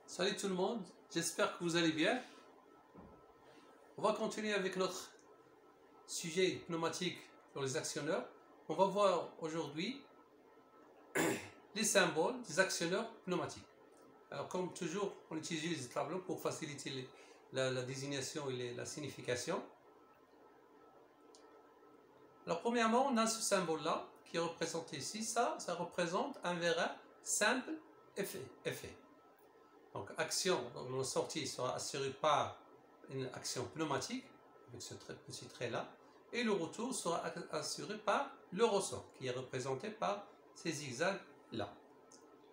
Salut tout le monde, j'espère que vous allez bien. On va continuer avec notre sujet pneumatique pour les actionneurs. On va voir aujourd'hui les symboles des actionneurs pneumatiques. Alors comme toujours, on utilise le tableau pour faciliter la désignation et la signification. Alors premièrement, on a ce symbole-là qui est représenté ici. Ça représente un vérin simple effet. Donc action, la sortie sera assurée par une action pneumatique, avec ce petit trait-là, et le retour sera assuré par le ressort, qui est représenté par ces zigzags-là.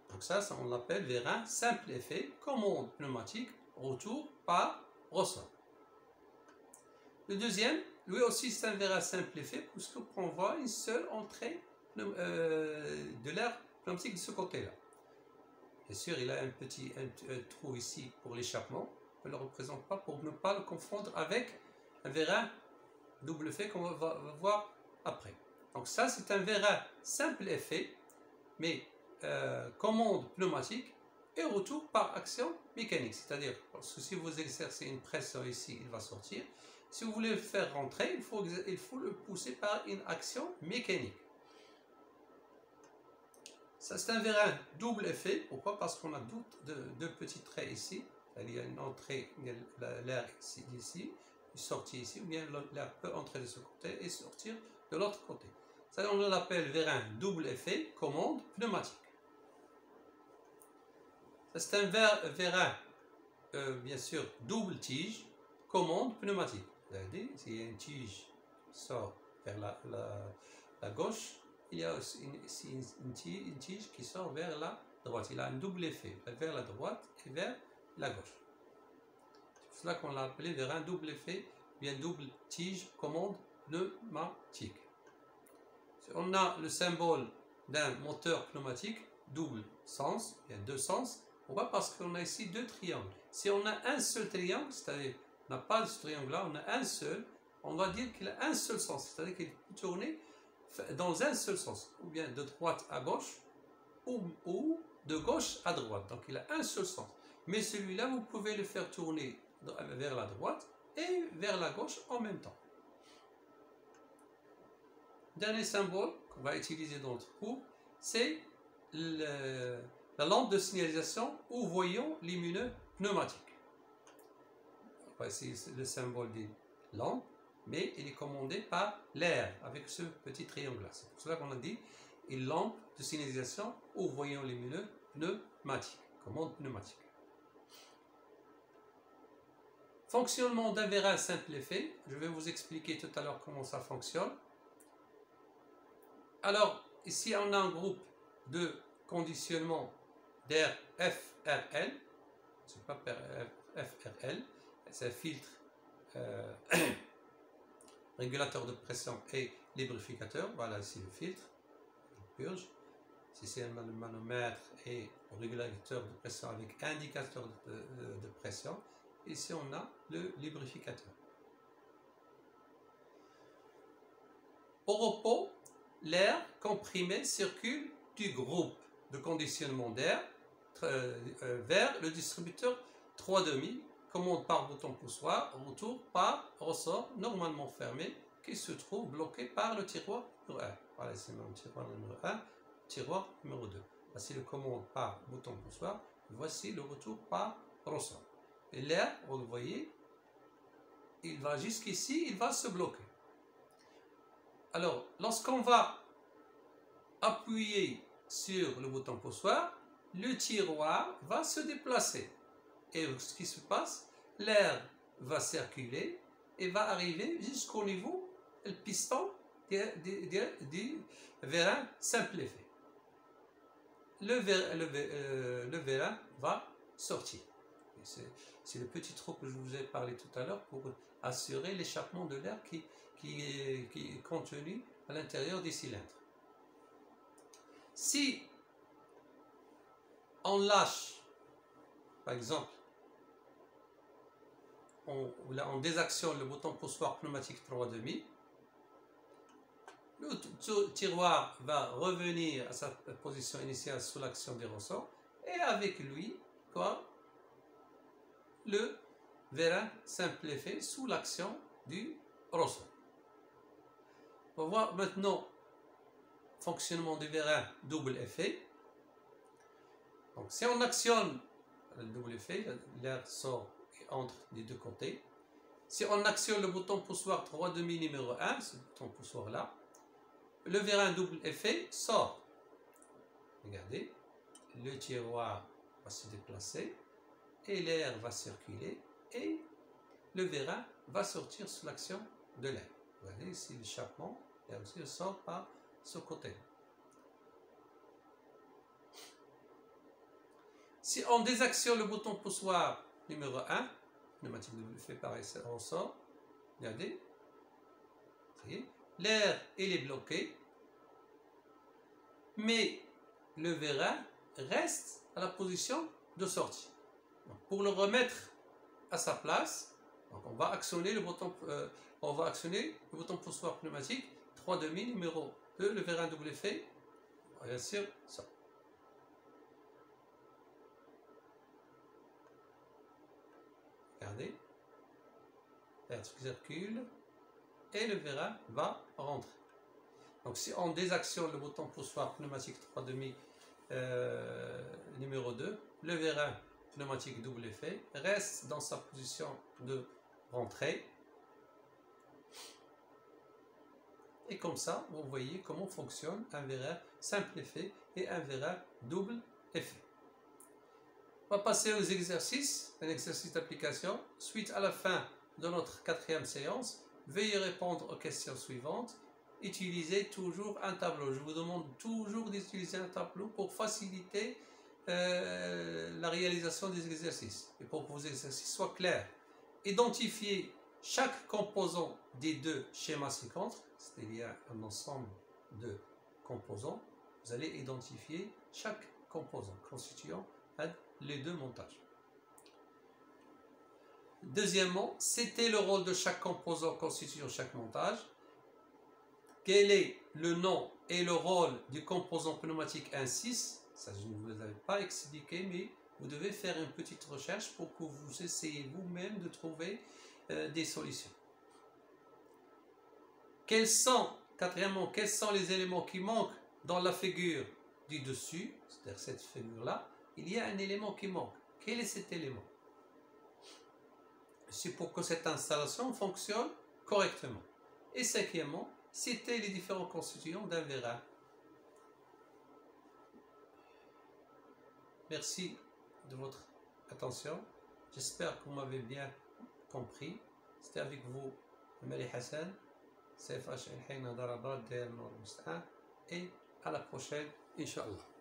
Donc ça on l'appelle vérin simple effet, commande pneumatique, retour par ressort. Le deuxième, lui aussi c'est un vérin simple effet, puisqu'on voit une seule entrée de l'air pneumatique de ce côté-là. Bien sûr, il a un petit trou ici pour l'échappement. On ne le représente pas pour ne pas le confondre avec un vérin double effet qu'on va voir après. Donc ça, c'est un vérin simple effet, mais commande pneumatique et retour par action mécanique. C'est-à-dire, si vous exercez une pression ici, il va sortir. Si vous voulez le faire rentrer, il faut le pousser par une action mécanique. Ça, c'est un vérin double effet. Pourquoi? Parce qu'on a deux petits traits ici. Il y a une entrée, l'air ici, une sortie ici, ou bien l'air peut entrer de ce côté et sortir de l'autre côté. Ça, on l'appelle vérin double effet, commande pneumatique. Ça, c'est un vérin, bien sûr, double tige, commande pneumatique. Vous avez dit, s'il y a une tige qui sort vers la gauche, il y a aussi une tige qui sort vers la droite. Il a un double effet, vers la droite et vers la gauche. C'est pour cela qu'on l'a appelé vérin double effet, bien double tige, commande pneumatique. On a le symbole d'un moteur pneumatique, double sens, il y a deux sens. Pourquoi? Parce qu'on a ici deux triangles. Si on a un seul triangle, c'est-à-dire on n'a pas de ce triangle-là, on a un seul, on va dire qu'il a un seul sens, c'est-à-dire qu'il peut tourner dans un seul sens, ou bien de droite à gauche, ou de gauche à droite. Donc il a un seul sens. Mais celui-là, vous pouvez le faire tourner vers la droite et vers la gauche en même temps. Dernier symbole qu'on va utiliser dans notre cours, c'est la lampe de signalisation ou voyant lumineux pneumatique. Voici le symbole des lampes, mais il est commandé par l'air avec ce petit triangle-là. C'est pour cela qu'on a dit une lampe de signalisation ou voyant lumineux pneumatique, commande pneumatique. Fonctionnement d'un vérin simple effet. Je vais vous expliquer tout à l'heure comment ça fonctionne. Alors, ici on a un groupe de conditionnement d'air FRL. C'est pas FRL, c'est un filtre régulateur de pression et lubrificateur. Voilà ici le filtre, le purge. Ici c'est un manomètre et un régulateur de pression avec indicateur de pression. Ici on a le lubrificateur. Au repos, l'air comprimé circule du groupe de conditionnement d'air vers le distributeur 3,5, commande par bouton poussoir, retour par ressort normalement fermé qui se trouve bloqué par le tiroir numéro 1. Voilà, c'est mon tiroir numéro 1, tiroir numéro 2. Voici le commande par bouton poussoir, voici le retour par ressort. Et l'air, vous le voyez, il va jusqu'ici, il va se bloquer. Alors, lorsqu'on va appuyer sur le bouton poussoir, le tiroir va se déplacer. Et ce qui se passe, l'air va circuler et va arriver jusqu'au niveau du piston du vérin simple effet. Le vérin va sortir. C'est le petit trou que je vous ai parlé tout à l'heure pour assurer l'échappement de l'air qui est contenu à l'intérieur des cylindres. Si on lâche, par exemple, on désactionne le bouton poussoir pneumatique 3,5, le tiroir va revenir à sa position initiale sous l'action des ressorts et avec lui, quoi, le vérin simple effet sous l'action du ressort. On va voir maintenant le fonctionnement du vérin double effet. Donc si on actionne le double effet, l'air sort et entre des deux côtés. Si on actionne le bouton poussoir 3/2 numéro 1, ce bouton poussoir là, le vérin double effet sort. Regardez, le tiroir va se déplacer et l'air va circuler et le vérin va sortir sous l'action de l'air. Vous voyez ici l'échappement, l'air aussi sort par ce côté. Si on désactionne le bouton poussoir numéro 1, pneumatique double effet pareil, ça ressort. Regardez, l'air il est bloqué, mais le vérin reste à la position de sortie. Donc, pour le remettre à sa place, donc on va actionner le bouton poussoir pneumatique 3/2 numéro 2, le vérin double effet, bien sûr ça. Regardez, l'air circule et le vérin va rentrer. Donc si on désactionne le bouton poussoir pneumatique 3/2 numéro 2, le vérin pneumatique double effet reste dans sa position de rentrée. Et comme ça, vous voyez comment fonctionne un vérin simple effet et un vérin double effet. On va passer aux exercices, un exercice d'application. Suite à la fin de notre 4e séance, veuillez répondre aux questions suivantes. Utilisez toujours un tableau. Je vous demande toujours d'utiliser un tableau pour faciliter la réalisation des exercices et pour que vos exercices soient clairs. Identifiez chaque composant des deux schémas ci-contre, c'est-à-dire un ensemble de composants. Vous allez identifier chaque composant constituant les deux montages. Deuxièmement, c'était le rôle de chaque composant constituant chaque montage. Quel est le nom et le rôle du composant pneumatique 1/6? Ça, je ne vous l'avais pas expliqué, mais vous devez faire une petite recherche pour que vous essayez vous-même de trouver des solutions. Quatrièmement, quels sont les éléments qui manquent dans la figure du dessus, c'est-à-dire cette figure-là? Il y a un élément qui manque. Quel est cet élément? C'est pour que cette installation fonctionne correctement. Et cinquièmement, c'était les différents constituants d'un vérin. Merci de votre attention. J'espère que vous m'avez bien compris. C'était avec vous, Mali Hassan, CFH El Hayna Darabat, et à la prochaine, Inch'Allah.